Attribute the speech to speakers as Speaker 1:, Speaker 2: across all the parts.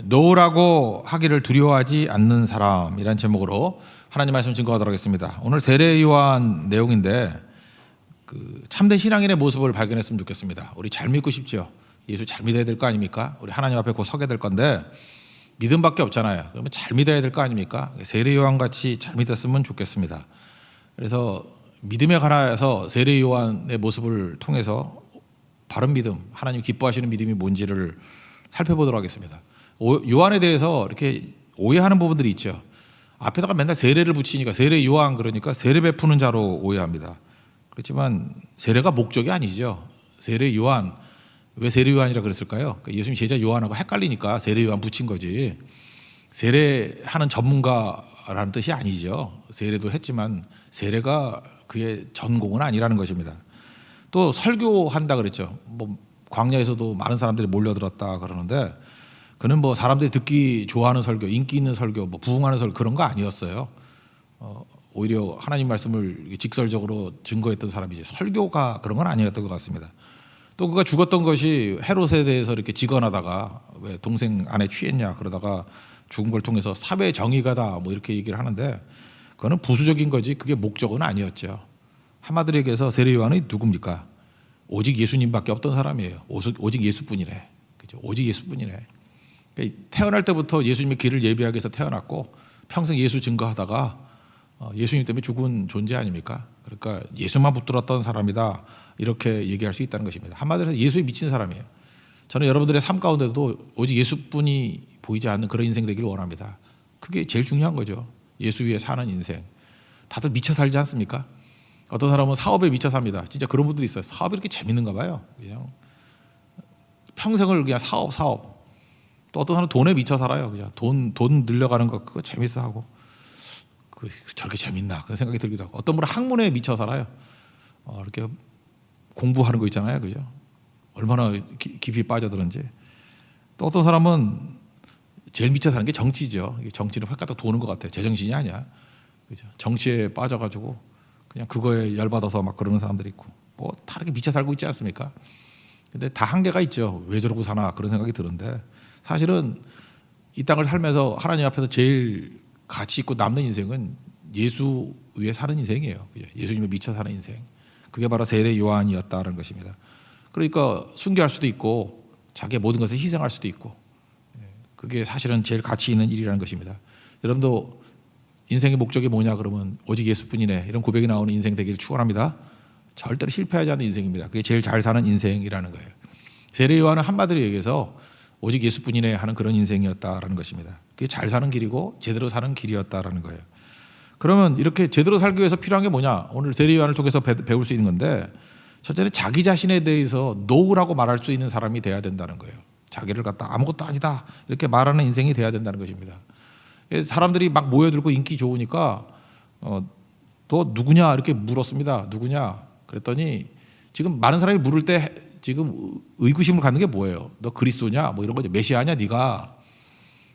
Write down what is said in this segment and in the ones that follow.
Speaker 1: 노라고 하기를 두려워하지 않는 사람이란 제목으로 하나님 말씀 증거하도록 하겠습니다. 오늘 세례 요한 내용인데 참된 신앙인의 모습을 발견했으면 좋겠습니다. 우리 잘 믿고 싶죠. 예수 잘 믿어야 될 거 아닙니까? 우리 하나님 앞에 곧 서게 될 건데 믿음밖에 없잖아요. 그러면 잘 믿어야 될 거 아닙니까? 세례 요한 같이 잘 믿었으면 좋겠습니다. 그래서 믿음에 관하여서 세례 요한의 모습을 통해서 바른 믿음, 하나님 기뻐하시는 믿음이 뭔지를 살펴보도록 하겠습니다. 요한에 대해서 이렇게 오해하는 부분들이 있죠. 앞에다가 맨날 세례를 붙이니까 세례 요한 그러니까 세례 베푸는 자로 오해합니다. 그렇지만 세례가 목적이 아니죠. 세례 요한, 왜 세례 요한이라 그랬을까요? 예수님 제자 요한하고 헷갈리니까 세례 요한 붙인 거지. 세례하는 전문가라는 뜻이 아니죠. 세례도 했지만 세례가 그의 전공은 아니라는 것입니다. 또 설교한다 그랬죠. 뭐 광야에서도 많은 사람들이 몰려들었다 그러는데 그는 뭐 사람들이 듣기 좋아하는 설교, 인기 있는 설교, 뭐 부흥하는 설교 그런 거 아니었어요. 오히려 하나님 말씀을 직설적으로 증거했던 사람이지 설교가 그런 건 아니었던 것 같습니다. 또 그가 죽었던 것이 헤롯에 대해서 이렇게 직언하다가 왜 동생 아내 취했냐 그러다가 죽은 걸 통해서 사회 정의가다 뭐 이렇게 얘기를 하는데 그거는 부수적인 거지 그게 목적은 아니었죠. 한마디로 얘기해서 세례 요한이 누굽니까? 오직 예수님밖에 없던 사람이에요. 오직 예수뿐이래. 그죠? 오직 예수뿐이래. 그러니까 태어날 때부터 예수님의 길을 예비하기 위해서 태어났고 평생 예수 증거하다가 예수님 때문에 죽은 존재 아닙니까? 그러니까 예수만 붙들었던 사람이다 이렇게 얘기할 수 있다는 것입니다. 한마디로 해서 예수에 미친 사람이에요. 저는 여러분들의 삶 가운데도 오직 예수뿐이 보이지 않는 그런 인생 되기를 원합니다. 그게 제일 중요한 거죠. 예수 위에 사는 인생. 다들 미쳐 살지 않습니까? 어떤 사람은 사업에 미쳐 삽니다. 진짜 그런 분들이 있어요. 사업이 이렇게 재밌는가 봐요. 그냥 평생을 그냥 사업. 또 어떤 사람은 돈에 미쳐 살아요. 그냥 돈 늘려가는 거 그거 재밌어 하고 저렇게 재밌나 그런 생각이 들기도 하고 어떤 분은 학문에 미쳐 살아요. 이렇게 공부하는 거 있잖아요. 그죠? 얼마나 깊이 빠져드는지. 또 어떤 사람은 제일 미쳐 사는 게 정치죠. 정치는 획가닥 도는 것 같아요. 제정신이 아니야. 그죠? 정치에 빠져가지고 그냥 그거에 열받아서 막 그러는 사람들이 있고 뭐 다르게 미쳐 살고 있지 않습니까? 근데 다 한계가 있죠. 왜 저러고 사나 그런 생각이 드는데 사실은 이 땅을 살면서 하나님 앞에서 제일 가치 있고 남는 인생은 예수 위에 사는 인생이에요. 예수님에 미쳐 사는 인생. 그게 바로 세례 요한이었다는 것입니다. 그러니까 순교할 수도 있고 자기의 모든 것을 희생할 수도 있고 그게 사실은 제일 가치 있는 일이라는 것입니다. 여러분도 인생의 목적이 뭐냐 그러면 오직 예수뿐이네 이런 고백이 나오는 인생 되기를 축원합니다. 절대로 실패하지 않는 인생입니다. 그게 제일 잘 사는 인생이라는 거예요. 세례 요한은 한마디로 얘기해서 오직 예수뿐이네 하는 그런 인생이었다라는 것입니다. 그게 잘 사는 길이고 제대로 사는 길이었다라는 거예요. 그러면 이렇게 제대로 살기 위해서 필요한 게 뭐냐? 오늘 세례 요한을 통해서 배울 수 있는 건데 첫째는 자기 자신에 대해서 노라고 말할 수 있는 사람이 돼야 된다는 거예요. 자기를 갖다 아무것도 아니다 이렇게 말하는 인생이 돼야 된다는 것입니다. 사람들이 막 모여들고 인기 좋으니까 너 누구냐 이렇게 물었습니다. 누구냐? 그랬더니 지금 많은 사람이 물을 때 지금 의구심을 갖는 게 뭐예요? 너 그리스도냐? 뭐 이런 거죠. 메시아냐 네가?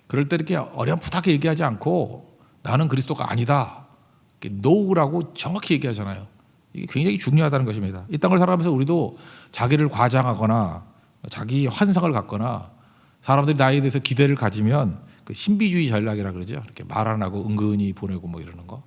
Speaker 1: 그럴 때 이렇게 어렴풋하게 얘기하지 않고 나는 그리스도가 아니다. 노라고 정확히 얘기하잖아요. 이게 굉장히 중요하다는 것입니다. 이 땅을 살아가면서 우리도 자기를 과장하거나 자기 환상을 갖거나 사람들이 나에 대해서 기대를 가지면 그 신비주의 전략이라 그러죠. 이렇게 말 안 하고 은근히 보내고 뭐 이러는 거.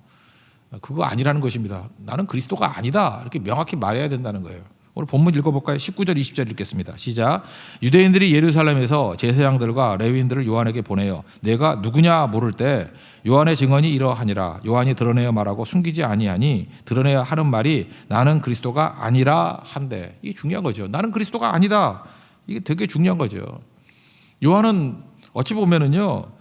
Speaker 1: 그거 아니라는 것입니다. 나는 그리스도가 아니다. 이렇게 명확히 말해야 된다는 거예요. 오늘 본문 읽어볼까요? 19절 20절 읽겠습니다. 시작. 유대인들이 예루살렘에서 제사장들과 레위인들을 요한에게 보내어 내가 누구냐 물을 때 요한의 증언이 이러하니라. 요한이 드러내어 말하고 숨기지 아니하니 드러내어 하는 말이 나는 그리스도가 아니라 한데. 이게 중요한 거죠. 나는 그리스도가 아니다. 이게 되게 중요한 거죠. 요한은 어찌 보면은요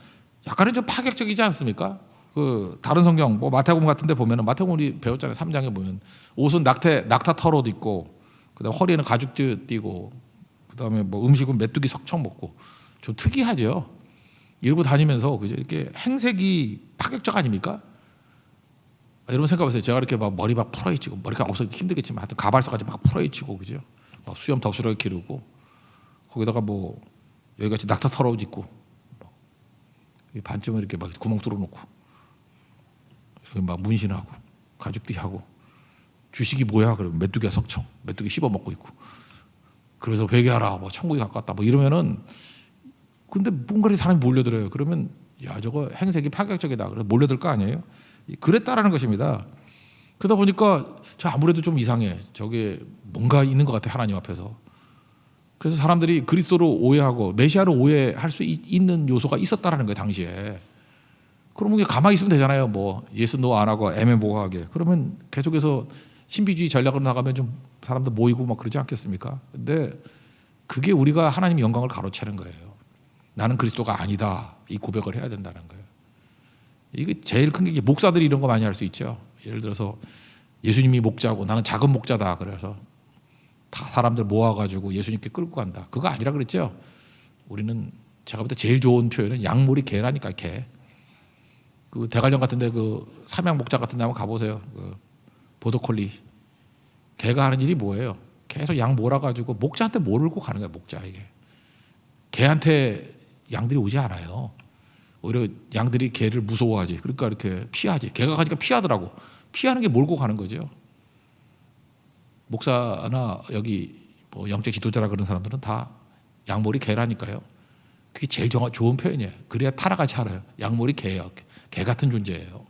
Speaker 1: 약간은 좀 파격적이지 않습니까? 그 다른 성경 뭐 마태복음 같은 데 보면은 마태복음 우리 배웠잖아요. 3장에 보면 옷은 낙타 털옷 입고 그다음에 허리에는 가죽 띠고 그다음에 뭐 음식은 메뚜기 석청 먹고 좀 특이하죠. 이러고 다니면서 그죠? 이렇게 행색이 파격적 아닙니까? 여러분 생각해보세요. 제가 이렇게 막 머리 막 풀어헤치고 머리가 없어서 힘들겠지만 하여튼 가발서까지 막 풀어헤치고 그죠? 막 수염 덕스러게 기르고 거기다가 뭐 여기같이 낙타 털옷 입고 반쯤을 이렇게 막 구멍 뚫어놓고 여기 막 문신하고 가죽띠하고 주식이 뭐야? 그러면 메뚜기야 석청, 메뚜기 씹어 먹고 있고 그래서 회개하라, 뭐 천국에 가깝다, 뭐 이러면은 근데 뭔가 사람이 몰려들어요. 그러면 야, 저거 행색이 파격적이다. 그래서 몰려들 거 아니에요? 그랬다라는 것입니다. 그러다 보니까 저 아무래도 좀 이상해. 저게 뭔가 있는 것 같아, 하나님 앞에서. 그래서 사람들이 그리스도로 오해하고 메시아로 오해할 수 있는 요소가 있었다라는 거예요, 당시에. 그러면 가만히 있으면 되잖아요. 뭐 예수 노 안 하고 애매모호하게. 그러면 계속해서 신비주의 전략으로 나가면 좀 사람들 모이고 막 그러지 않겠습니까? 근데 그게 우리가 하나님 영광을 가로채는 거예요. 나는 그리스도가 아니다. 이 고백을 해야 된다는 거예요. 이게 제일 큰 게 목사들이 이런 거 많이 할 수 있죠. 예를 들어서 예수님이 목자고 나는 작은 목자다. 그래서 다 사람들 모아가지고 예수님께 끌고 간다. 그거 아니라 그랬죠. 우리는 제가 볼 때 제일 좋은 표현은 양물이 개라니까, 개. 그 대관령 같은데 그 삼양 목자 같은데 한번 가보세요. 그 보더콜리. 개가 하는 일이 뭐예요? 계속 양 몰아가지고 목자한테 몰고 가는 거야, 목자 이게. 개한테 양들이 오지 않아요. 오히려 양들이 개를 무서워하지. 그러니까 이렇게 피하지. 개가 가니까 피하더라고. 피하는 게 몰고 가는 거죠. 목사나 여기 뭐 영적 지도자라 그런 사람들은 다 양몰이 개라니까요. 그게 제일 좋은 표현이에요. 그래야 타락하지 않아요. 양몰이 개예요. 개 같은 존재예요.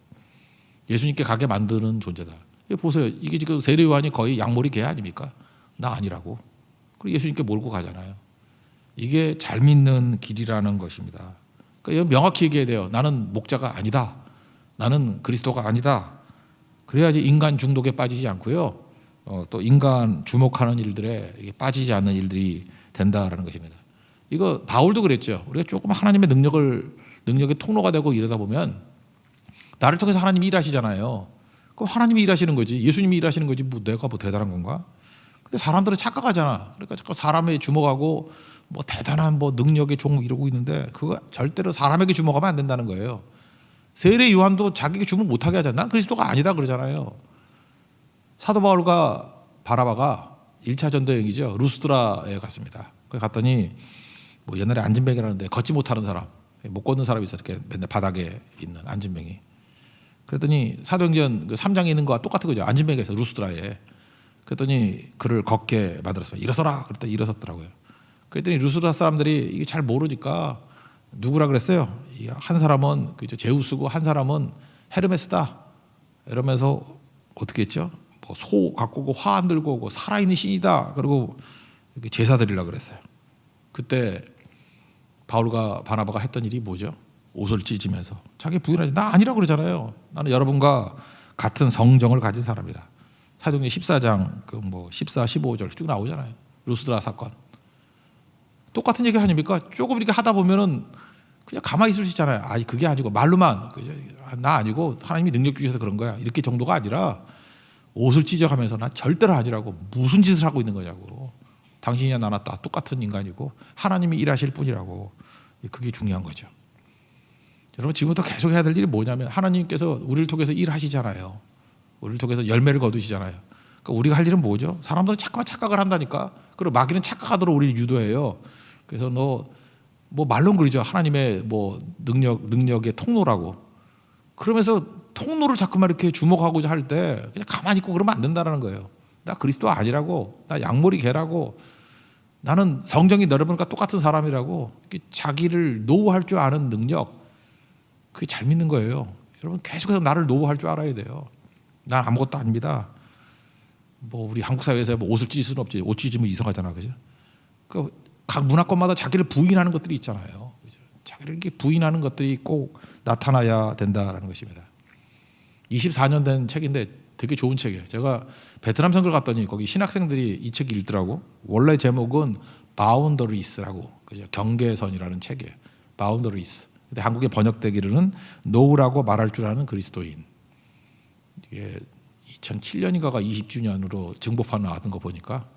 Speaker 1: 예수님께 가게 만드는 존재다. 보세요. 이게 지금 세례 요한이 거의 양몰이 개 아닙니까? 나 아니라고. 그리고 예수님께 몰고 가잖아요. 이게 잘 믿는 길이라는 것입니다. 그러니까 명확히 얘기해야 돼요. 나는 목자가 아니다. 나는 그리스도가 아니다. 그래야지 인간 중독에 빠지지 않고요. 또 인간 주목하는 일들에 빠지지 않는 일들이 된다라는 것입니다. 이거 바울도 그랬죠. 우리가 조금 하나님의 능력의 통로가 되고 이러다 보면 나를 통해서 하나님이 일하시잖아요. 그럼 하나님이 일하시는 거지. 예수님이 일하시는 거지. 뭐 내가 뭐 대단한 건가? 근데 사람들은 착각하잖아. 그러니까 자꾸 사람에 주목하고 뭐 대단한 뭐 능력의 종 이러고 있는데 그거 절대로 사람에게 주목하면 안 된다는 거예요. 세례 요한도 자기에게 주목 못하게 하잖아. 난 그리스도가 아니다 그러잖아요. 사도 바울과 바나바가 1차 전도 여행이죠. 루스드라에 갔습니다. 거기 갔더니 뭐 옛날에 안진뱅이라는데 걷지 못하는 사람, 못 걷는 사람이 있어. 이렇게 맨날 바닥에 있는 안진뱅이. 그랬더니 사도행전 그 3장에 있는 거와 똑같은 거죠. 안진뱅이가 있어, 루스드라에. 그랬더니 그를 걷게 만들었습니다. 일어서라. 그랬더니 일어섰더라고요. 그랬더니 루스드라 사람들이 이게 잘 모르니까 누구라 그랬어요? 한 사람은 제우스고 한 사람은 헤르메스다. 이러면서 어떻게 했죠? 뭐 소 갖고 오고 화 안 들고 오고 살아있는 신이다. 그리고 이렇게 제사 드리려고 그랬어요. 그때 바울과 바나바가 했던 일이 뭐죠? 옷을 찢으면서 자기 부인하지. 나 아니라고 그러잖아요. 나는 여러분과 같은 성정을 가진 사람이다. 사도행전 14장 그 뭐 14, 15절 쭉 나오잖아요. 루스드라 사건. 똑같은 얘기 아닙니까? 조금 이렇게 하다 보면은 그냥 가만히 있을 수 있잖아요. 아, 그게 아니고 말로만 그죠? 나 아니고 하나님이 능력 주셔서 그런 거야. 이렇게 정도가 아니라 옷을 찢어가면서 나 절대로 아니라고 무슨 짓을 하고 있는 거냐고. 당신이나 나나 다 똑같은 인간이고 하나님이 일하실 뿐이라고. 그게 중요한 거죠. 여러분 지금부터 계속 해야 될 일이 뭐냐면 하나님께서 우리를 통해서 일하시잖아요. 우리를 통해서 열매를 거두시잖아요. 그러니까 우리가 할 일은 뭐죠? 사람들은 자꾸만 착각을 한다니까. 그리고 마귀는 착각하도록 우리를 유도해요. 그래서 너 뭐 말론 그러죠. 하나님의 뭐 능력의 통로라고. 그러면서 통로를 자꾸만 이렇게 주목하고자 할 때 그냥 가만히 있고 그러면 안 된다는 거예요. 나 그리스도 아니라고. 나 양머리 개라고. 나는 성정이 여러분과 똑같은 사람이라고. 자기를 노우할 줄 아는 능력. 그게 잘 믿는 거예요. 여러분 계속해서 나를 노우할 줄 알아야 돼요. 난 아무것도 아닙니다. 뭐 우리 한국 사회에서 뭐 옷을 찢을 수는 없지. 옷 찢으면 이상하잖아, 그죠? 각 문화권마다 자기를 부인하는 것들이 있잖아요. 그죠? 자기를 이렇게 부인하는 것들이 꼭 나타나야 된다라는 것입니다. 24년 된 책인데 되게 좋은 책이에요. 제가 베트남 선교를 갔더니 거기 신학생들이 이 책을 읽더라고. 원래 제목은 바운더리스라고, 그죠? 경계선이라는 책이에요. 바운더리스. 근데 한국에 번역되기로는 노우라고 말할 줄 아는 그리스도인. 이게 2007년인가가 20주년으로 증보판 나왔던 거 보니까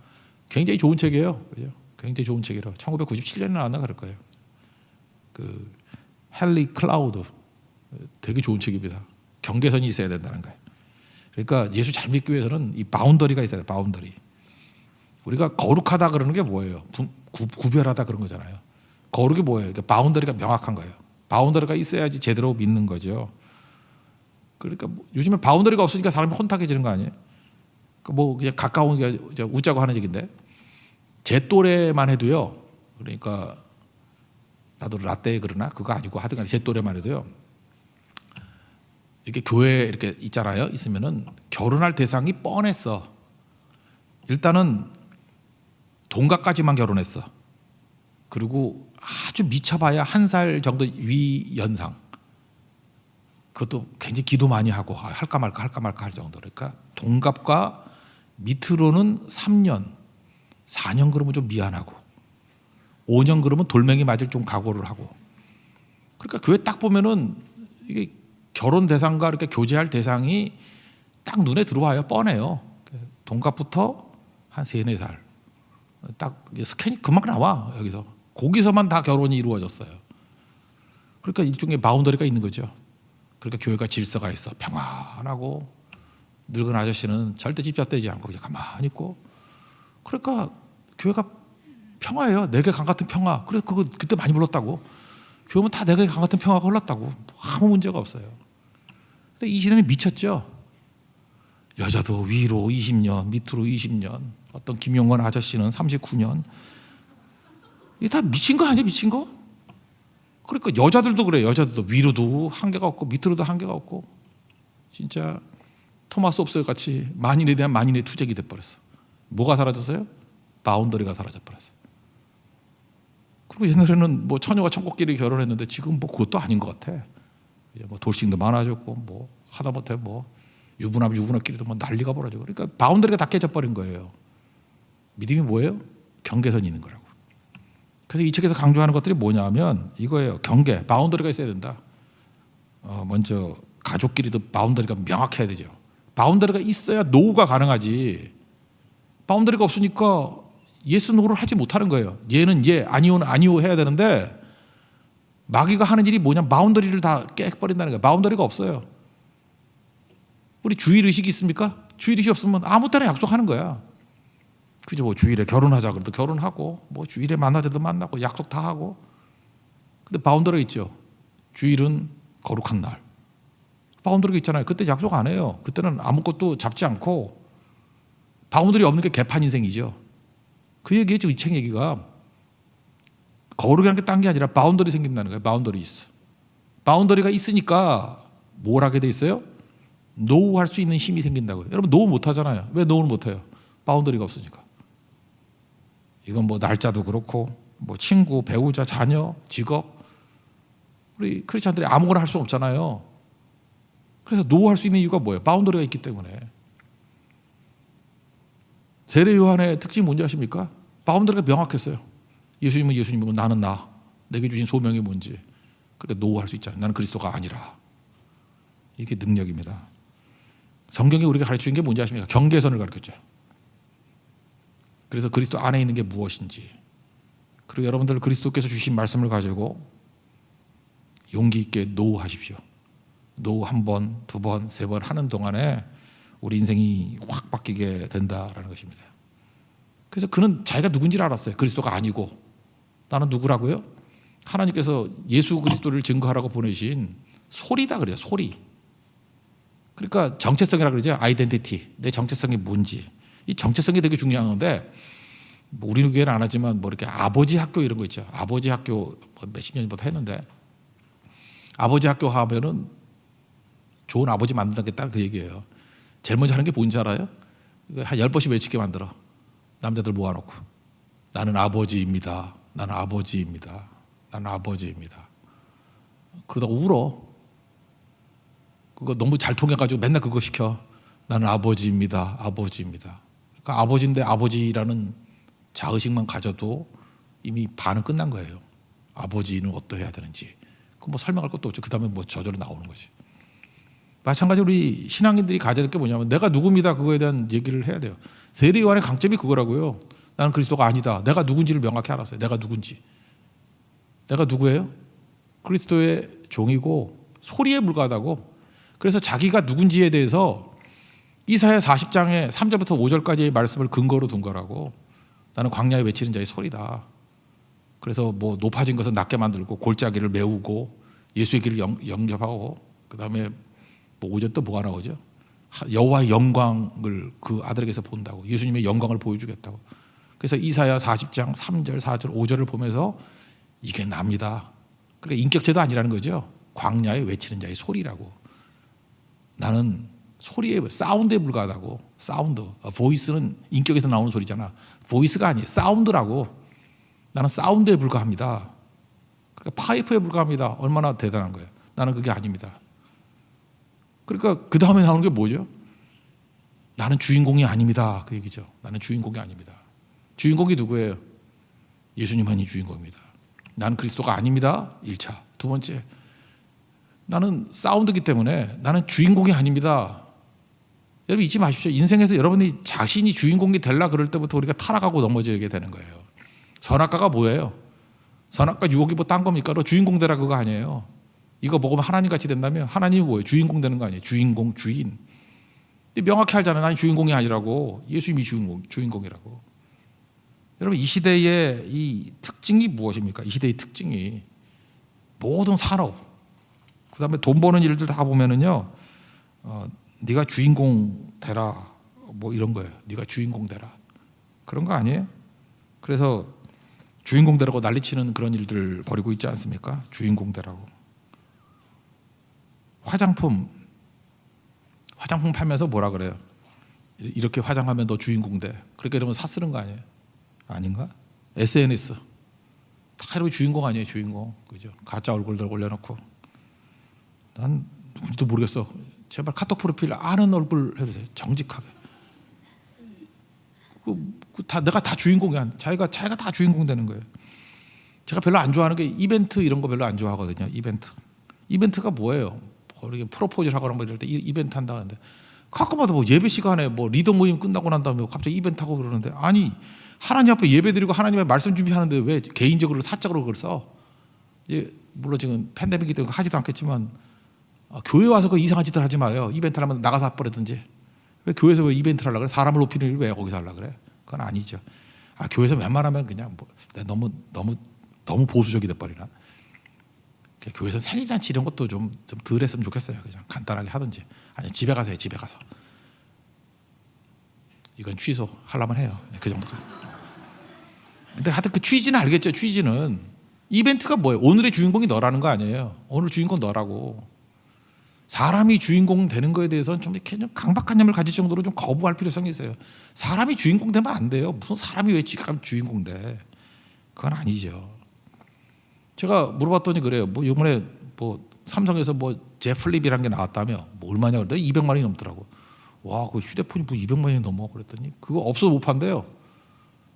Speaker 1: 굉장히 좋은 책이에요. 그죠? 굉장히 좋은 책이라 1997년에 나왔나 그럴 거예요. 그 헨리 클라우드 되게 좋은 책입니다. 경계선이 있어야 된다는 거예요. 그러니까 예수 잘 믿기 위해서는 이 바운더리가 있어야 돼요. 바운더리. 우리가 거룩하다 그러는 게 뭐예요? 구별하다 그런 거잖아요. 거룩이 뭐예요? 그러니까 바운더리가 명확한 거예요. 바운더리가 있어야지 제대로 믿는 거죠. 그러니까 요즘에 바운더리가 없으니까 사람이 혼탁해지는 거 아니에요? 뭐 그냥 가까운 게 웃자고 하는 얘기인데 제 또래만 해도요. 그러니까 나도 라떼 그러나 그거 아니고 하여튼 제 또래만 해도요. 이렇게 교회 이렇게 있잖아요. 있으면은 결혼할 대상이 뻔했어. 일단은 동갑까지만 결혼했어. 그리고 아주 미쳐봐야 1살 정도 위 연상. 그것도 굉장히 기도 많이 하고 할까 말까 할 정도. 그러니까 동갑과 밑으로는 3년, 4년 그러면 좀 미안하고 5년 그러면 돌멩이 맞을 좀 각오를 하고. 그러니까 교회 딱 보면은 이게 결혼 대상과 이렇게 교제할 대상이 딱 눈에 들어와요. 뻔해요. 동갑부터 한 3, 4살. 딱 스캔이 금방 나와. 여기서. 거기서만 다 결혼이 이루어졌어요. 그러니까 일종의 바운더리가 있는 거죠. 그러니까 교회가 질서가 있어. 평안하고 늙은 아저씨는 절대 집잡대지 않고 그냥 가만히 있고. 그러니까 교회가 평화예요. 내게 강 같은 평화. 그래서 그거 그때 많이 불렀다고. 교회는 다 내게 강 같은 평화가 흘렀다고. 아무 문제가 없어요. 근데 이 시대는 미쳤죠. 여자도 위로 20년, 밑으로 20년. 어떤 김용건 아저씨는 39년. 이게 다 미친 거 아니야, 미친 거? 그러니까 여자들도 그래. 여자들도 위로도 한계가 없고 밑으로도 한계가 없고. 진짜 토마스 홉스 같이 만인에 대한 만인의 투쟁이 돼버렸어. 뭐가 사라졌어요? 바운더리가 사라져버렸어. 그리고 옛날에는 뭐 처녀가 천국끼리 결혼했는데 지금 뭐 그것도 아닌 것 같아. 뭐 돌싱도 많아졌고 뭐 하다못해 뭐 유부남끼리도 뭐 난리가 벌어지고. 그러니까 바운더리가 다 깨져버린 거예요. 믿음이 뭐예요? 경계선이 있는 거라고. 그래서 이 책에서 강조하는 것들이 뭐냐면 이거예요. 경계, 바운더리가 있어야 된다. 먼저 가족끼리도 바운더리가 명확해야 되죠. 바운더리가 있어야 노후가 가능하지. 바운더리가 없으니까 예스 노를 하지 못하는 거예요. 얘는 예, 아니오는 아니오 해야 되는데 마귀가 하는 일이 뭐냐? 바운더리를 다 깨버린다는 거예요. 바운더리가 없어요. 우리 주일 의식이 있습니까? 주일 의식 없으면 아무 때나 약속하는 거야. 그죠? 뭐 주일에 결혼하자 그래도 결혼하고, 뭐 주일에 만나자도 만나고, 약속 다 하고. 근데 바운더리가 있죠. 주일은 거룩한 날. 바운더리가 있잖아요. 그때 약속 안 해요. 그때는 아무것도 잡지 않고. 바운더리 없는 게 개판 인생이죠. 그 얘기죠. 이 책 얘기가. 거룩이라는 게 딴 게 아니라 바운더리 생긴다는 거예요. 바운더리 있어. 바운더리가 있으니까 뭘 하게 돼 있어요? 노후할 수 있는 힘이 생긴다고요. 여러분 노후 못 하잖아요. 왜 노후를 못 해요? 바운더리가 없으니까. 이건 뭐 날짜도 그렇고 뭐 친구, 배우자, 자녀, 직업. 우리 크리스찬들이 아무거나 할 수 없잖아요. 그래서 노후할 수 있는 이유가 뭐예요? 바운더리가 있기 때문에. 세례 요한의 특징이 뭔지 아십니까? 바운더리가 명확했어요. 예수님은 예수님이고 나는 나. 내게 주신 소명이 뭔지. 그러니까 노후할 수 있잖아요. 나는 그리스도가 아니라. 이게 능력입니다. 성경이 우리가 가르치는 게 뭔지 아십니까? 경계선을 가르쳤죠. 그래서 그리스도 안에 있는 게 무엇인지. 그리고 여러분들 그리스도께서 주신 말씀을 가지고 용기 있게 노후하십시오. 노후 1번, 2번, 3번 하는 동안에 우리 인생이 확 바뀌게 된다라는 것입니다. 그래서 그는 자기가 누군지를 알았어요. 그리스도가 아니고. 나는 누구라고요? 하나님께서 예수 그리스도를 증거하라고 보내신 소리다 그래요. 소리. 그러니까 정체성이라고 그러죠. 아이덴티티. 내 정체성이 뭔지. 이 정체성이 되게 중요한 건데 뭐 우리 교회는 안 하지만 뭐 이렇게 아버지 학교 이런 거 있죠. 아버지 학교 몇십 년부터 했는데 아버지 학교 하면은 좋은 아버지 만든다는 그 얘기예요. 제일 먼저 하는 게 뭔지 알아요? 한 10번씩 외치게 만들어. 남자들 모아놓고 나는 아버지입니다. 나는 아버지입니다. 나는 아버지입니다. 그러다가 울어. 그거 너무 잘 통해가지고 맨날 그거 시켜. 나는 아버지입니다. 아버지입니다. 그러니까 아버지인데 아버지라는 자의식만 가져도 이미 반은 끝난 거예요. 아버지는 어떠해야 되는지. 그 뭐 설명할 것도 없죠. 그 다음에 뭐 저절로 나오는 거지. 마찬가지로 우리 신앙인들이 가져야 될 게 뭐냐면 내가 누굽니다. 그거에 대한 얘기를 해야 돼요. 세례 요한의 강점이 그거라고요. 나는 그리스도가 아니다. 내가 누군지를 명확히 알았어요. 내가 누군지. 내가 누구예요? 그리스도의 종이고 소리에 불과하다고. 그래서 자기가 누군지에 대해서 이사야 40장의 3절부터 5절까지의 말씀을 근거로 둔 거라고. 나는 광야에 외치는 자의 소리다. 그래서 뭐 높아진 것은 낮게 만들고 골짜기를 메우고 예수의 길을 영접하고 그다음에 뭐 5절 또 뭐가 나오죠? 여호와의 영광을 그 아들에게서 본다고. 예수님의 영광을 보여주겠다고. 그래서 이사야 40장 3절, 4절, 5절을 보면서 이게 납니다. 그러니까 인격체도 아니라는 거죠. 광야에 외치는 자의 소리라고. 나는 소리에 사운드에 불과하다고. 사운드. 보이스는 인격에서 나오는 소리잖아. 보이스가 아니에요. 사운드라고. 나는 사운드에 불과합니다. 그러니까 파이프에 불과합니다. 얼마나 대단한 거예요. 나는 그게 아닙니다. 그러니까 그 다음에 나오는 게 뭐죠? 나는 주인공이 아닙니다. 그 얘기죠. 나는 주인공이 아닙니다. 주인공이 누구예요? 예수님만이 주인공입니다. 나는 그리스도가 아닙니다. 1차. 두 번째, 나는 사운드이기 때문에 나는 주인공이 아닙니다. 여러분 잊지 마십시오. 인생에서 여러분이 자신이 주인공이 되려 그럴 때부터 우리가 타락하고 넘어지게 되는 거예요. 선악과가 뭐예요? 선악과 유혹이 뭐 딴 겁니까? 너 주인공 되라 그거 아니에요. 이거 먹으면 하나님 같이 된다면 하나님이 뭐예요? 주인공 되는 거 아니에요? 주인공, 주인. 근데 명확히 알잖아요. 나는 주인공이 아니라고. 예수님이 주인공이라고. 여러분 이 시대의 이 특징이 무엇입니까? 이 시대의 특징이 모든 산업, 그다음에 돈 버는 일들 다 보면은요, 네가 주인공 되라 뭐 이런 거예요. 네가 주인공 되라 그런 거 아니에요? 그래서 주인공 되라고 난리치는 그런 일들 벌이고 있지 않습니까? 주인공 되라고. 화장품 팔면서 뭐라 그래요? 이렇게 화장하면 너 주인공 돼. 그렇게 이러면 사 쓰는 거 아니에요? 아닌가? SNS 다 이렇게 주인공 아니에요? 주인공. 그죠? 가짜 얼굴들 올려놓고. 난 누군지도 모르겠어. 제발 카톡 프로필 아는 얼굴 해주세요. 정직하게. 내가 다 주인공이야. 자기가 다 주인공 되는 거예요. 제가 별로 안 좋아하는 게 이벤트 이런 거 별로 안 좋아하거든요. 이벤트가 뭐예요? 이렇게 프로포즈를 하거나 뭐 이럴 때 이벤트 한다는데 가끔마다 뭐 예배 시간에 뭐 리더 모임 끝나고 난 다음에 갑자기 이벤트 하고 그러는데, 아니 하나님 앞에 예배 드리고 하나님의 말씀 준비하는데 왜 개인적으로 사적으로 그걸 써? 이제 물론 지금 팬데믹이기 때문에 하지도 않겠지만 교회 와서 그 이상한 짓을 하지 마요. 이벤트를 하면 나가서 버리든지. 왜 교회에서 왜 이벤트를 하려고 그래? 사람을 높이는 일 왜 거기서 하려고 그래? 그건 아니죠. 교회에서 웬만하면 그냥 뭐 너무 보수적이 돼버리나? 교회에서 생일잔치 이런 것도 좀 덜 했으면 좋겠어요. 그냥 간단하게 하든지. 아니면 집에 가서 해요. 집에 가서. 이건 취소하려면 해요. 그 정도까지. 근데 하여튼 그 취지는 알겠죠. 취지는 이벤트가 뭐예요? 오늘의 주인공이 너라는 거 아니에요. 오늘 주인공 너라고. 사람이 주인공 되는 거에 대해서는 좀 이렇게 좀 강박관념을 가질 정도로 좀 거부할 필요성이 있어요. 사람이 주인공 되면 안 돼요. 무슨 사람이 왜 주인공 돼? 그건 아니죠. 제가 물어봤더니 그래요. 뭐 이번에 뭐 삼성에서 뭐 제플립이라는 게 나왔다며. 뭐 얼마냐 그랬더니 200만 원이 넘더라고. 와, 그 휴대폰이 뭐 200만 원이 넘어 그랬더니 그거 없어도 못 판대요.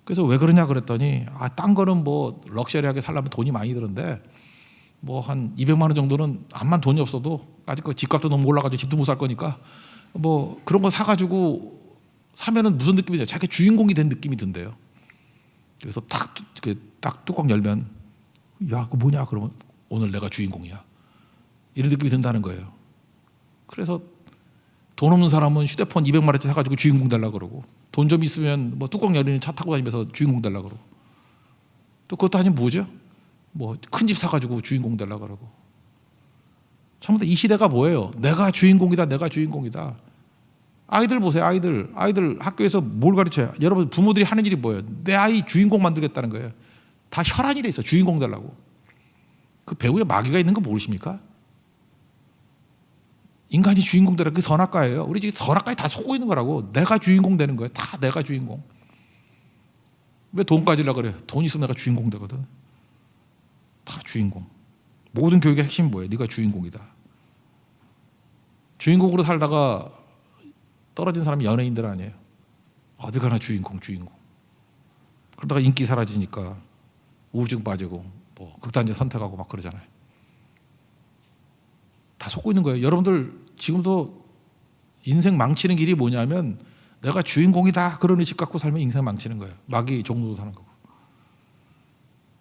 Speaker 1: 그래서 왜 그러냐 그랬더니 딴 거는 뭐 럭셔리하게 살려면 돈이 많이 드는데 뭐 한 200만 원 정도는 암만 돈이 없어도 아직 그 집값도 너무 올라가지고 집도 못 살 거니까 뭐 그런 거 사가지고 사면은 무슨 느낌이 돼요? 자기 주인공이 된 느낌이 든대요. 그래서 딱 뚜껑 열면 야, 그거 뭐냐? 그러면 오늘 내가 주인공이야. 이런 느낌이 든다는 거예요. 그래서 돈 없는 사람은 휴대폰 200만 원짜리 사가지고 주인공 되려고 그러고, 돈 좀 있으면 뭐 뚜껑 열리는 차 타고 다니면서 주인공 되려고 그러고, 또 그것도 아니면 뭐죠? 뭐 큰 집 사가지고 주인공 되려고 그러고. 전부 다 이 시대가 뭐예요? 내가 주인공이다. 내가 주인공이다. 아이들 보세요. 아이들 학교에서 뭘 가르쳐요? 여러분 부모들이 하는 일이 뭐예요? 내 아이 주인공 만들겠다는 거예요. 다 혈안이 돼 있어. 주인공 되려고. 그 배우에 마귀가 있는 거 모르십니까? 인간이 주인공 되라. 그게 선악과예요. 우리 지금 선악과에 다 속고 있는 거라고. 내가 주인공 되는 거예요. 다 내가 주인공. 왜 돈 가지려고 그래요? 돈 있으면 내가 주인공 되거든. 다 주인공. 모든 교육의 핵심이 뭐예요? 네가 주인공이다. 주인공으로 살다가 떨어진 사람이 연예인들 아니에요. 어딜 가나 주인공. 그러다가 인기 사라지니까 우울증 빠지고 뭐 극단적 선택하고 막 그러잖아요. 다 속고 있는 거예요. 여러분들 지금도 인생 망치는 길이 뭐냐면 내가 주인공이다 그런 의식 갖고 살면 인생 망치는 거예요. 마귀 종로도 사는 거고.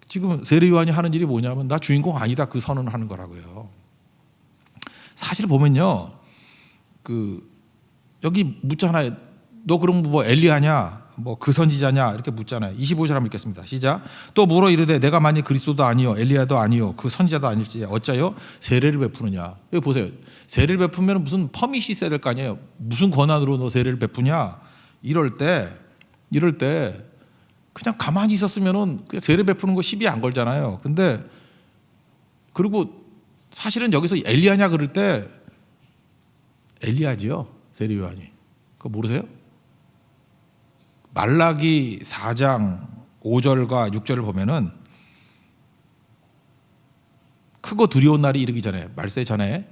Speaker 1: 지금 세례요한이 하는 일이 뭐냐면 나 주인공 아니다 그 선언을 하는 거라고요. 사실 보면요, 여기 묻잖아요. 너 그럼 뭐 엘리야냐? 뭐 그 선지자냐? 이렇게 묻잖아요. 25절 한번 읽겠습니다. 시작. 또 물어 이르되 내가 만일 그리스도도 아니요 엘리야도 아니요 그 선지자도 아닐지 어짜요 세례를 베푸느냐? 여기 보세요. 세례를 베푸면 무슨 퍼밋이 있어야 될 거 아니에요. 무슨 권한으로 너 세례를 베푸냐? 이럴 때 그냥 가만히 있었으면은 그냥 세례 베푸는 거 시비 안 걸잖아요. 근데 그리고 사실은 여기서 엘리야냐 그럴 때 엘리야지요. 세례 요한이. 그거 모르세요? 말라기 4장 5절과 6절을 보면은 크고 두려운 날이 이르기 전에 말세 전에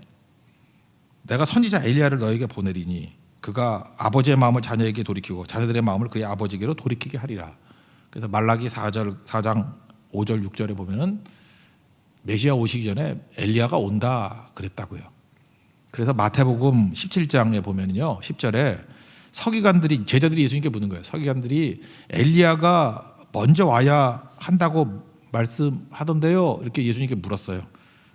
Speaker 1: 내가 선지자 엘리야를 너에게 보내리니 그가 아버지의 마음을 자녀에게 돌이키고 자녀들의 마음을 그의 아버지에게로 돌이키게 하리라. 그래서 말라기 4장 5절 6절에 보면은 메시아 오시기 전에 엘리야가 온다 그랬다고요. 그래서 마태복음 17장에 보면요 10절에 서기관들이 제자들이 예수님께 묻는 거예요. 서기관들이 엘리야가 먼저 와야 한다고 말씀하던데요. 이렇게 예수님께 물었어요.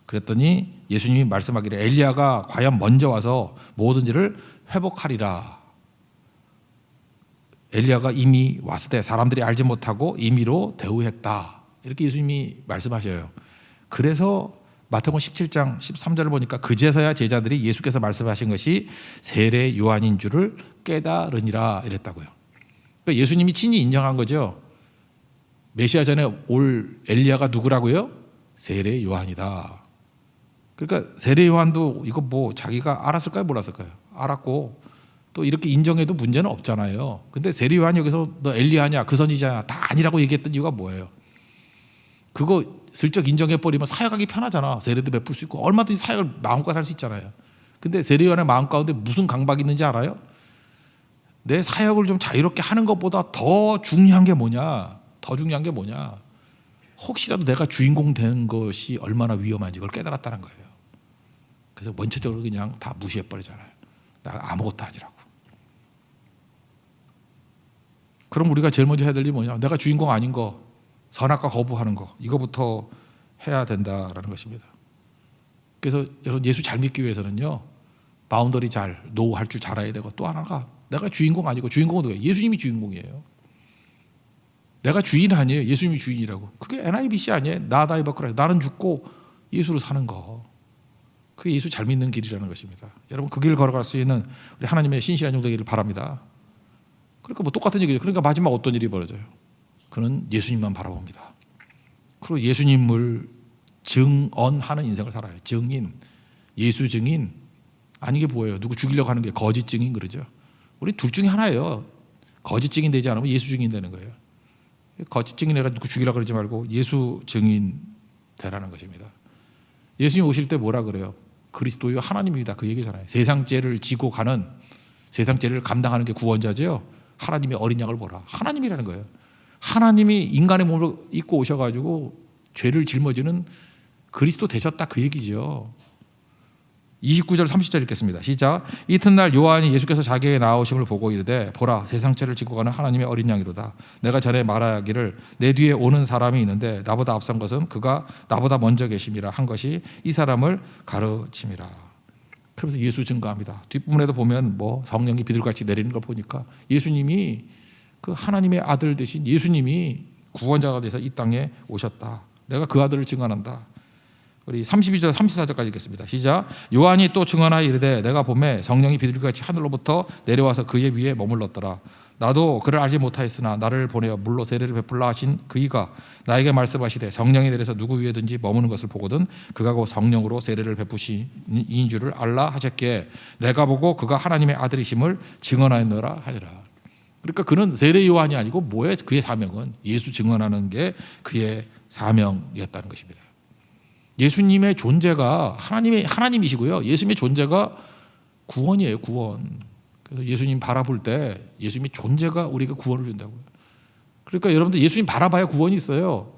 Speaker 1: 그랬더니 예수님이 말씀하기를 엘리야가 과연 먼저 와서 모든 일을 회복하리라. 엘리야가 이미 왔을 때 사람들이 알지 못하고 임의로 대우했다. 이렇게 예수님이 말씀하셔요. 그래서 마태복음 17장 13절을 보니까 그제서야 제자들이 예수께서 말씀하신 것이 세례 요한인 줄을 깨달으니라 이랬다고요. 그러니까 예수님이 친히 인정한 거죠. 메시아 전에 올 엘리야가 누구라고요? 세례 요한이다. 그러니까 세례 요한도 이거 뭐 자기가 알았을까요? 몰랐을까요? 알았고 또 이렇게 인정해도 문제는 없잖아요. 근데 세례 요한이 여기서 너 엘리야냐 그 선지자냐 다 아니라고 얘기했던 이유가 뭐예요? 그거 슬쩍 인정해버리면 사역하기 편하잖아. 세례도 베풀 수 있고 얼마든지 사역을 마음껏 할 수 있잖아요. 근데 세례 요한의 마음 가운데 무슨 강박이 있는지 알아요? 내 사역을 좀 자유롭게 하는 것보다 더 중요한 게 뭐냐? 더 중요한 게 뭐냐? 혹시라도 내가 주인공 되는 것이 얼마나 위험한지 그걸 깨달았다는 거예요. 그래서 원천적으로 그냥 다 무시해버리잖아요. 나 아무것도 아니라고. 그럼 우리가 제일 먼저 해야 될 일이 뭐냐? 내가 주인공 아닌 거, 선악과 거부하는 거, 이거부터 해야 된다라는 것입니다. 그래서 여러분 예수 잘 믿기 위해서는요, 바운더리 잘, 노우 할 줄 잘 알아야 되고 또 하나가 내가 주인공 아니고 주인공은 누구예요? 예수님이 주인공이에요. 내가 주인 아니에요. 예수님이 주인이라고. 그게 NIBC 아니에요. 나다이버크라. 나는 죽고 예수로 사는 거. 그게 예수 잘 믿는 길이라는 것입니다. 여러분 그 길 걸어갈 수 있는 우리 하나님의 신실한 종 되기를 바랍니다. 그러니까 뭐 똑같은 얘기죠. 그러니까 마지막 어떤 일이 벌어져요? 그는 예수님만 바라봅니다. 그리고 예수님을 증언하는 인생을 살아요. 증인, 예수 증인. 아니 게 뭐예요? 누구 죽이려고 하는 게 거짓 증인 그러죠. 우리 둘 중에 하나예요. 거짓 증인 되지 않으면 예수 증인 되는 거예요. 거짓 증인 해가 누구 죽이려고 그러지 말고 예수 증인 되라는 것입니다. 예수님 오실 때 뭐라 그래요? 그리스도요 하나님입니다. 그 얘기잖아요. 세상 죄를 지고 가는, 세상 죄를 감당하는 게 구원자죠. 하나님의 어린 양을 보라. 하나님이라는 거예요. 하나님이 인간의 몸을 입고 오셔가지고 죄를 짊어지는 그리스도 되셨다 그 얘기죠. 29절 30절 읽겠습니다. 시작. 이튿날 요한이 예수께서 자기에게 나오심을 보고 이르되 보라 세상 죄를 짓고 가는 하나님의 어린 양이로다. 내가 전에 말하기를 내 뒤에 오는 사람이 있는데 나보다 앞선 것은 그가 나보다 먼저 계심이라 한 것이 이 사람을 가르침이라. 그러면서 예수 증거합니다. 뒷부분에도 보면 뭐 성령이 비둘같이 내리는 걸 보니까 예수님이 그 하나님의 아들 되신 예수님이 구원자가 돼서 이 땅에 오셨다. 내가 그 아들을 증언한다. 우리 32절 34절까지 읽겠습니다. 시작. 요한이 또 증언하여 이르되 내가 보매 성령이 비둘기같이 하늘로부터 내려와서 그의 위에 머물렀더라. 나도 그를 알지 못하였으나 나를 보내어 물로 세례를 베풀라 하신 그이가 나에게 말씀하시되 성령이 내려서 누구 위에든지 머무는 것을 보거든 그가 곧 성령으로 세례를 베푸신 이인 줄을 알라 하셨기에 내가 보고 그가 하나님의 아들이심을 증언하였노라 하니라. 그러니까 그는 세례 요한이 아니고 뭐예요? 그의 사명은 예수 증언하는 게 그의 사명이었다는 것입니다. 예수님의 존재가 하나님이시고요. 예수님의 존재가 구원이에요. 구원. 그래서 예수님 바라볼 때 예수님의 존재가 우리에게 구원을 준다고요. 그러니까 여러분들 예수님 바라봐야 구원이 있어요.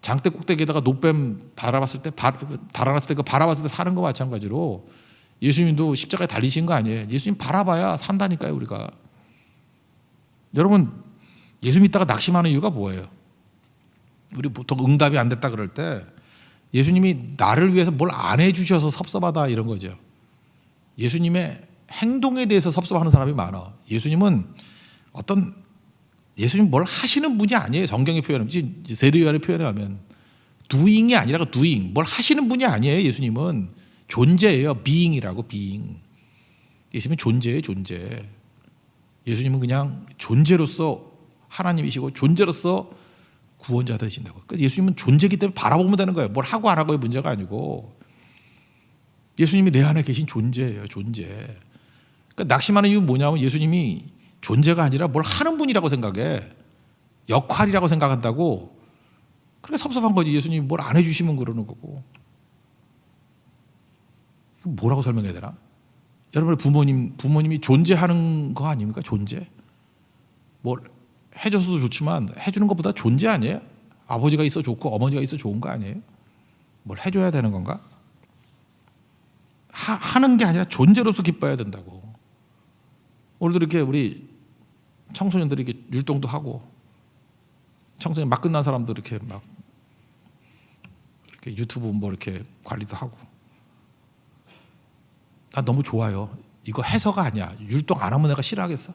Speaker 1: 장대 꼭대기에다가 노뱀 달아봤을 때 그 바라봤을 때 사는 거 마찬가지로 예수님도 십자가에 달리신 거 아니에요. 예수님 바라봐야 산다니까요. 우리가. 여러분 예수 믿다가 낙심하는 이유가 뭐예요? 우리 보통 응답이 안 됐다 그럴 때 예수님이 나를 위해서 뭘 안 해주셔서 섭섭하다 이런 거죠. 예수님의 행동에 대해서 섭섭하는 사람이 많아. 예수님은 예수님 뭘 하시는 분이 아니에요. 성경의 표현은 세례 요한의 표현에 하면 doing이 아니라 doing 뭘 하시는 분이 아니에요. 예수님은 존재예요. being이라고 being. 예수님은 존재예요. 존재. 예수님은 그냥 존재로서 하나님이시고 존재로서 구원자 되신다고. 그러니까 예수님은 존재이기 때문에 바라보면 되는 거예요. 뭘 하고 안 하고의 문제가 아니고 예수님이 내 안에 계신 존재예요. 존재. 그러니까 낙심하는 이유는 뭐냐면 예수님이 존재가 아니라 뭘 하는 분이라고 생각해. 역할이라고 생각한다고. 그러니까 섭섭한 거지. 예수님이 뭘 안 해주시면 그러는 거고. 이거 뭐라고 설명해야 되나? 여러분의 부모님이 존재하는 거 아닙니까? 존재. 뭘 해줘서도 좋지만 해주는 것보다 존재 아니에요? 아버지가 있어 좋고 어머니가 있어 좋은 거 아니에요? 뭘 해줘야 되는 건가? 하는 게 아니라 존재로서 기뻐야 된다고. 오늘도 이렇게 우리 청소년들이 이렇게 율동도 하고 청소년 막 끝난 사람도 이렇게 막 이렇게 유튜브 뭐 이렇게 관리도 하고. 난 너무 좋아요. 이거 해서가 아니야. 율동 안 하면 내가 싫어하겠어?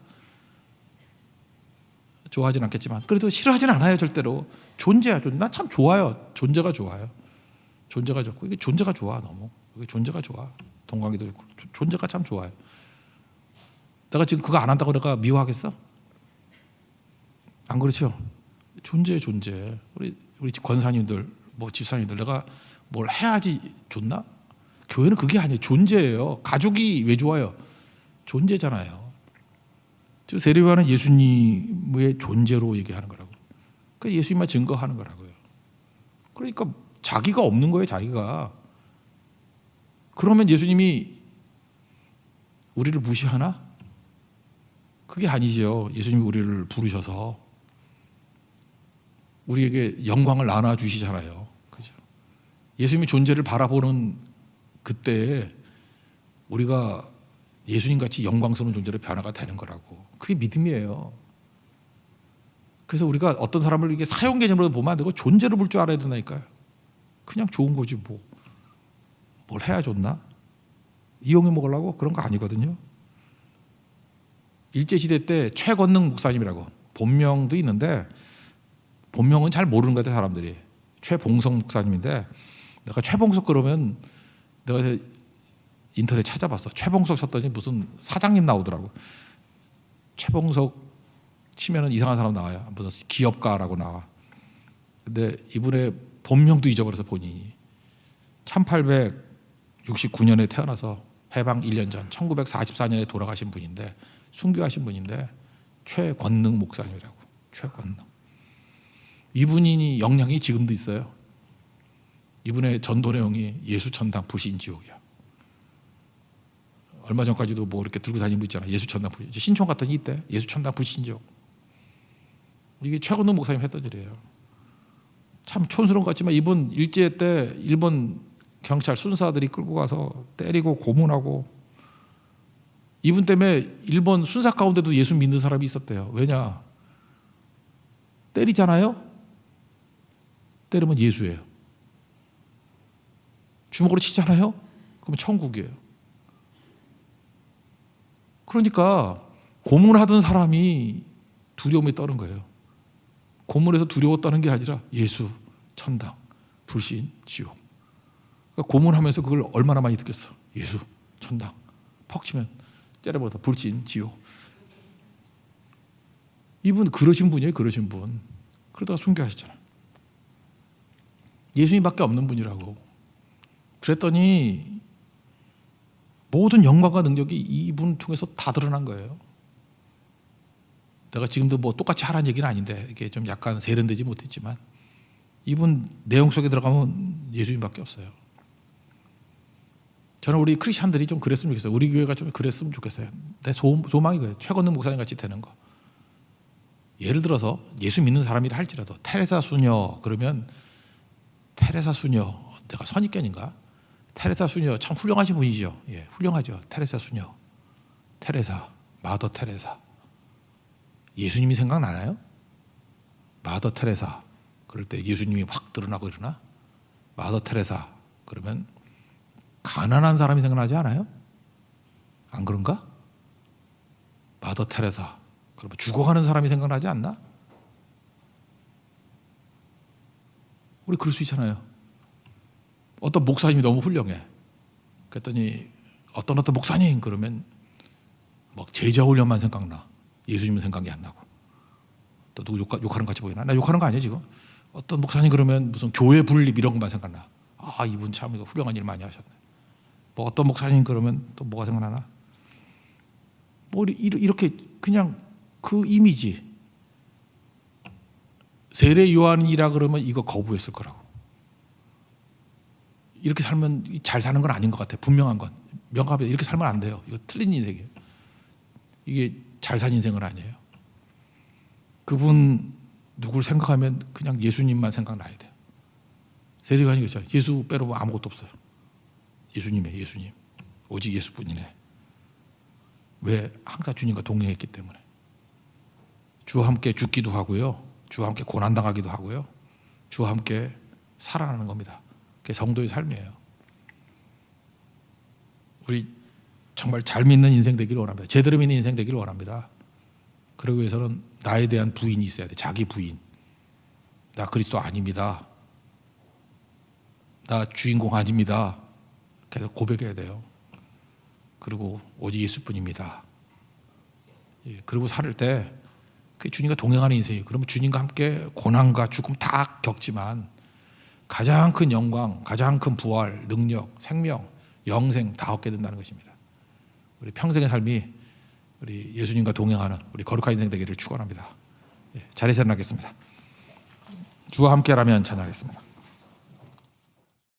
Speaker 1: 좋아하진 않겠지만 그래도 싫어하진 않아요. 절대로. 존재야. 난 참 좋아요. 존재가 좋아요. 존재가 좋고 이게 존재가 좋아. 너무 이게 존재가 좋아. 동광이도 좋고 존재가 참 좋아요. 내가 지금 그거 안 한다고 내가 미워하겠어? 안 그렇죠? 존재. 우리 권사님들 뭐 집사님들 내가 뭘 해야지 좋나? 교회는 그게 아니에요. 존재예요. 가족이 왜 좋아요? 존재잖아요. 지금 세례요한은 예수님의 존재로 얘기하는 거라고. 그러니까 예수님만 증거하는 거라고요. 그러니까 자기가 없는 거예요. 자기가. 그러면 예수님이 우리를 무시하나? 그게 아니죠. 예수님이 우리를 부르셔서 우리에게 영광을 나눠 주시잖아요. 그죠? 예수님의 존재를 바라보는 그때에 우리가 예수님같이 영광스러운 존재로 변화가 되는 거라고. 그게 믿음이에요. 그래서 우리가 어떤 사람을 이게 사용 개념으로 보면 안 되고 존재로 볼 줄 알아야 된다니까요. 그냥 좋은 거지 뭐. 뭘 해야 좋나? 이용해 먹으려고? 그런 거 아니거든요. 일제시대 때 최건능 목사님이라고 본명도 있는데 본명은 잘 모르는 것 같아요. 사람들이. 최봉석 목사님인데 내가 최봉석 그러면 내가 인터넷 찾아봤어. 최봉석 쳤더니 무슨 사장님 나오더라고. 최봉석 치면은 이상한 사람 나와요. 무슨 기업가라고 나와. 근데 이분의 본명도 잊어버려서 본인이 1869년에 태어나서 해방 1년 전 1944년에 돌아가신 분인데 순교하신 분인데 최권능 목사님이라고. 최권능. 이분이 영향이 지금도 있어요. 이분의 전도 내용이 예수천당 불신지옥이야. 얼마 전까지도 뭐 이렇게 들고 다니는 분 있잖아. 예수천당 불신. 신촌 갔더니 있대. 예수천당 불신지옥. 이게 최건능 목사님 했던 일이에요. 참 촌스러운 것 같지만 이분 일제 때 일본 경찰 순사들이 끌고 가서 때리고 고문하고 이분 때문에 일본 순사 가운데도 예수 믿는 사람이 있었대요. 왜냐? 때리잖아요? 때리면 예수예요. 주먹으로 치잖아요? 그러면 천국이에요. 그러니까 고문하던 사람이 두려움에 떠는 거예요. 고문에서 두려워 떠는 게 아니라 예수, 천당, 불신, 지옥. 그러니까 고문하면서 그걸 얼마나 많이 듣겠어. 예수, 천당. 퍽 치면 째려버려. 불신, 지옥. 이분 그러신 분이에요. 그러신 분. 그러다가 순교하셨잖아요. 예수님밖에 없는 분이라고. 그랬더니 모든 영광과 능력이 이분 통해서 다 드러난 거예요. 내가 지금도 뭐 똑같이 하라는 얘기는 아닌데 이게 좀 약간 세련되지 못했지만 이분 내용 속에 들어가면 예수님밖에 없어요. 저는 우리 크리스찬들이 좀 그랬으면 좋겠어요. 우리 교회가 좀 그랬으면 좋겠어요. 내 소망이 그래요. 최건능 목사님 같이 되는 거. 예를 들어서 예수 믿는 사람이라 할지라도 테레사 수녀 그러면 테레사 수녀 내가 선입견인가? 테레사 수녀 참 훌륭하신 분이죠. 예, 훌륭하죠. 테레사 수녀. 테레사, 마더 테레사. 예수님이 생각나나요? 마더 테레사. 그럴 때 예수님이 확 드러나고 이러나? 마더 테레사. 그러면 가난한 사람이 생각나지 않아요? 안 그런가? 마더 테레사. 그러면 죽어가는 사람이 생각나지 않나? 우리 그럴 수 있잖아요. 어떤 목사님이 너무 훌륭해. 그랬더니 어떤 목사님 그러면 막 제자 훈련만 생각나. 예수님은 생각이 안 나고. 또 누구 욕하는 것 같이 보이나? 나 욕하는 거 아니야 지금? 어떤 목사님 그러면 무슨 교회 분립 이런 것만 생각나. 아 이분 참 이거 훌륭한 일 많이 하셨네. 뭐 어떤 목사님 그러면 또 뭐가 생각나나? 뭐 이렇게 그냥 그 이미지. 세례 요한이라 그러면 이거 거부했을 거라고. 이렇게 살면 잘 사는 건 아닌 것 같아. 분명한 건. 명확하게 이렇게 살면 안 돼요. 이거 틀린 인생이에요. 이게 잘 산 인생은 아니에요. 그분 누굴 생각하면 그냥 예수님만 생각나야 돼요. 세례 요한이 그렇죠. 예수 빼놓으면 아무것도 없어요. 예수님이에요. 예수님. 오직 예수뿐이네. 왜? 항상 주님과 동행했기 때문에. 주와 함께 죽기도 하고요. 주와 함께 고난당하기도 하고요. 주와 함께 살아나는 겁니다. 그게 성도의 삶이에요. 우리 정말 잘 믿는 인생 되기를 원합니다. 제대로 믿는 인생 되기를 원합니다. 그러기 위해서는 나에 대한 부인이 있어야 돼. 자기 부인. 나 그리스도 아닙니다. 나 주인공 아닙니다. 계속 고백해야 돼요. 그리고 오직 예수뿐입니다. 예, 그리고 살 때 주님과 동행하는 인생이에요. 그러면 주님과 함께 고난과 죽음 다 겪지만 가장 큰 영광, 가장 큰 부활, 능력, 생명, 영생 다 얻게 된다는 것입니다. 우리 평생의 삶이 우리 예수님과 동행하는 우리 거룩한 인생 되기를 축원합니다. 예, 자리에서 일어나겠습니다. 주와 함께라면 찬양하겠습니다.